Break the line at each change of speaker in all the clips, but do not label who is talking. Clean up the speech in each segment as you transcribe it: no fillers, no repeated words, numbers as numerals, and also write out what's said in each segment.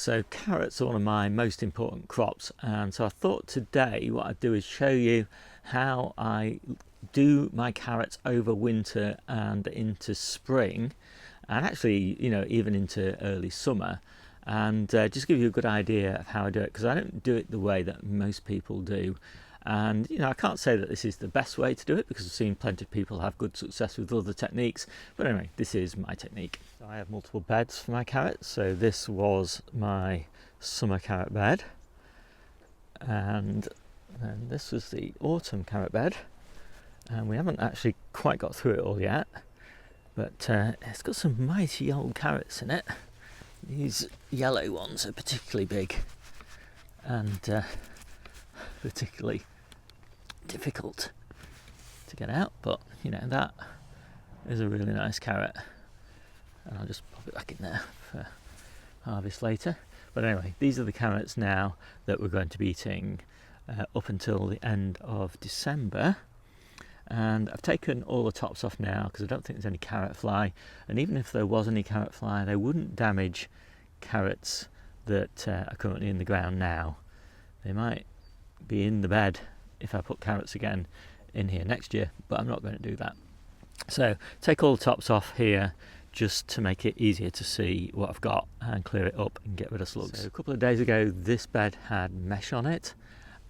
So carrots are one of my most important crops, and so I thought today what I'd do is show you how I do my carrots over winter and into spring, and actually even into early summer, and just give you a good idea of how I do it, because I don't do it the way that most people do. And I can't say that this is the best way to do it, because I've seen plenty of people have good success with other techniques, but anyway, this is my technique. So I have multiple beds for my carrots. So this was my summer carrot bed, and then this was the autumn carrot bed, and we haven't actually quite got through it all yet, but it's got some mighty old carrots in it. These yellow ones are particularly big and particularly difficult to get out, but that is a really nice carrot, and I'll just pop it back in there for harvest later. But anyway, these are the carrots now that we're going to be eating up until the end of December, and I've taken all the tops off now because I don't think there's any carrot fly, and even if there was any carrot fly, they wouldn't damage carrots that are currently in the ground now. They might be in the bed if I put carrots again in here next year, but I'm not going to do that. So take all the tops off here just to make it easier to see what I've got and clear it up and get rid of slugs. So a couple of days ago this bed had mesh on it,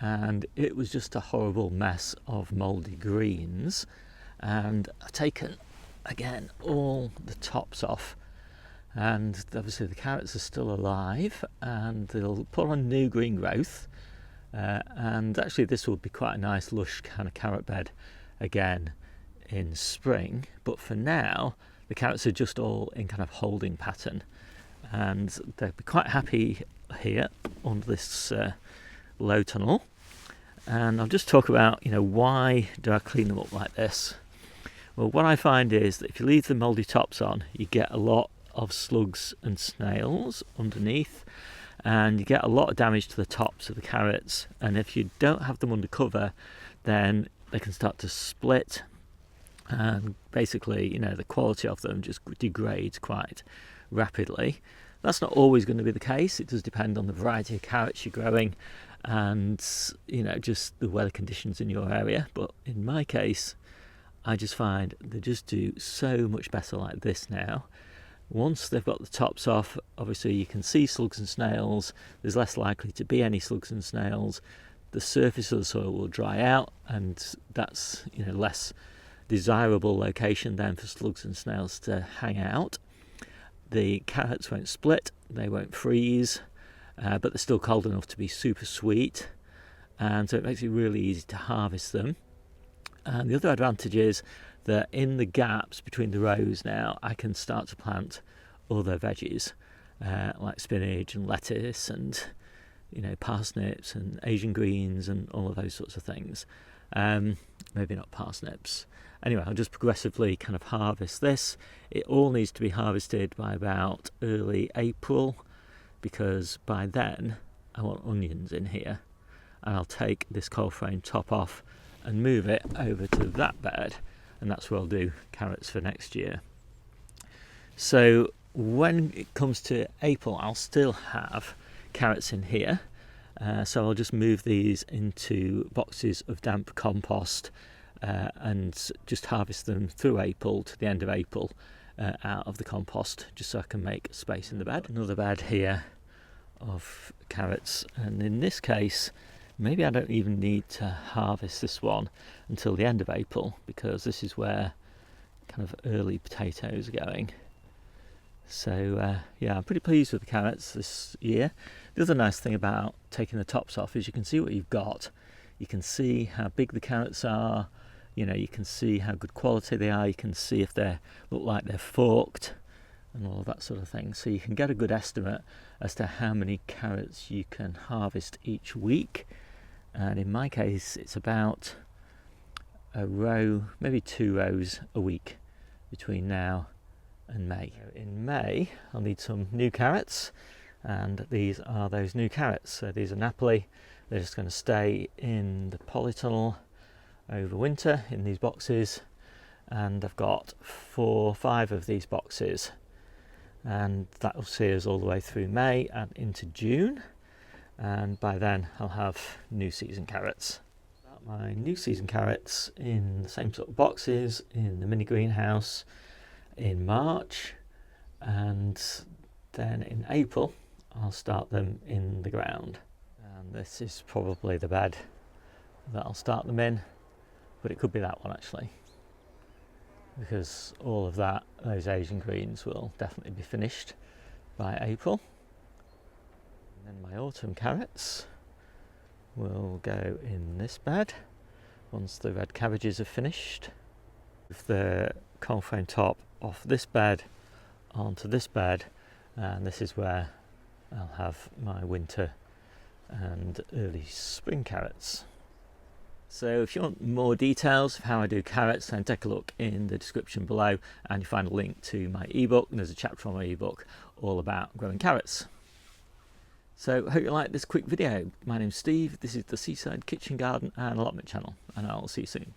and it was just a horrible mess of mouldy greens, and I've taken again all the tops off, and obviously the carrots are still alive and they'll put on new green growth. And actually this will be quite a nice lush kind of carrot bed again in spring, but for now the carrots are just all in kind of holding pattern, and they'll be quite happy here under this low tunnel. And I'll just talk about why do I clean them up like this. Well, what I find is that if you leave the mouldy tops on, you get a lot of slugs and snails underneath, and you get a lot of damage to the tops of the carrots, and if you don't have them under cover, then they can start to split, and basically the quality of them just degrades quite rapidly. That's not always going to be the case. It does depend on the variety of carrots you're growing and just the weather conditions in your area, but in my case I just find they just do so much better like this now. Once they've got the tops off, obviously you can see slugs and snails. There's less likely to be any slugs and snails. The surface of the soil will dry out, and that's less desirable location then for slugs and snails to hang out. The carrots won't split, they won't freeze, but they're still cold enough to be super sweet, and so it makes it really easy to harvest them. And the other advantage is that in the gaps between the rows now I can start to plant other veggies like spinach and lettuce and parsnips and Asian greens and all of those sorts of things. Maybe not parsnips. Anyway, I'll just progressively kind of harvest this. It all needs to be harvested by about early April, because by then I want onions in here, and I'll take this cold frame top off and move it over to that bed, and that's where I'll do carrots for next year. So when it comes to April, I'll still have carrots in here, so I'll just move these into boxes of damp compost and just harvest them through April to the end of April out of the compost, just so I can make space in the bed. Another bed here of carrots, and in this case maybe I don't even need to harvest this one until the end of April, because this is where kind of early potatoes are going. So yeah, I'm pretty pleased with the carrots this year. The other nice thing about taking the tops off is you can see what you've got. You can see how big the carrots are, you can see how good quality they are, you can see if they look like they're forked and all of that sort of thing. So you can get a good estimate as to how many carrots you can harvest each week. And in my case it's about a row, maybe 2 rows a week between now and May. In May I'll need some new carrots, and these are those new carrots. So these are Napoli. They're just going to stay in the polytunnel over winter in these boxes, and I've got 4 or 5 of these boxes and that will see us all the way through May and into June, and by then I'll have new season carrots. My new season carrots in the same sort of boxes in the mini greenhouse in March, and then in April I'll start them in the ground. And this is probably the bed that I'll start them in, but it could be that one actually, because all of those Asian greens will definitely be finished by April. And then my autumn carrots will go in this bed once the red cabbages are finished. With the cold frame top off this bed onto this bed, and this is where I'll have my winter and early spring carrots. So if you want more details of how I do carrots, then take a look in the description below and you find a link to my ebook, and there's a chapter on my ebook all about growing carrots. So I hope you liked this quick video. My name's Steve, this is the Seaside Kitchen Garden and Allotment channel, and I'll see you soon.